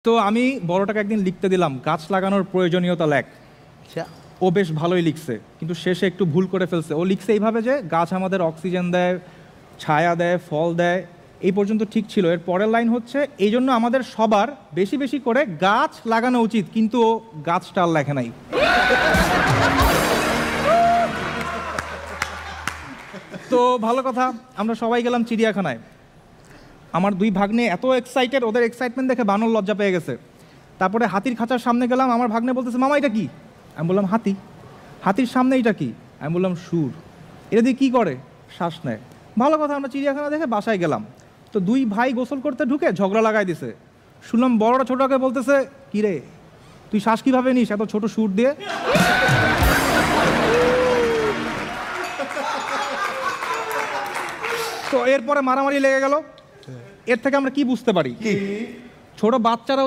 তো আমি বড়টাকে একদিন লিখতে দিলাম গাছ লাগানোর প্রয়োজনীয়তা লেখ। আচ্ছা, ও বেশ ভালোই লিখছে, কিন্তু শেষে একটু ভুল করে ফেলছে। ও লিখছে এইভাবে যে গাছ আমাদের অক্সিজেন দেয়, ছায়া দেয়, ফল দেয়। এই পর্যন্ত ঠিক ছিল। এর পরের লাইন হচ্ছে এই জন্য আমাদের সবার বেশি বেশি করে গাছ লাগানো উচিত, কিন্তু ও গাছটা আর লেখে নাই। তো ভালো কথা, আমরা সবাই গেলাম চিড়িয়াখানায়। আমার দুই ভাগ্নে এত এক্সাইটেড, ওদের এক্সাইটমেন্ট দেখে বানর লজ্জা পেয়ে গেছে। তারপরে হাতির খাঁচার সামনে গেলাম, আমার ভাগ্নে বলতেছে মামা এটা কি? আমি বললাম হাতি। হাতির সামনে এটা কি? আমি বললাম সুর। এটা দিয়ে কী করে? শ্বাস নেয়। ভালো কথা, আমরা চিড়িয়াখানা দেখে বাসায় গেলাম। তো দুই ভাই গোসল করতে ঢুকে ঝগড়া লাগাই দিছে। শুনলাম বড়টা ছোটকে বলতেছে কি রে তুই শ্বাস কীভাবে নিস এত ছোট সুর দিয়ে? তো এরপরে মারামারি লেগে গেল। এর থেকে আমরা কি বুঝতে পারি? ছোট বাচ্চারা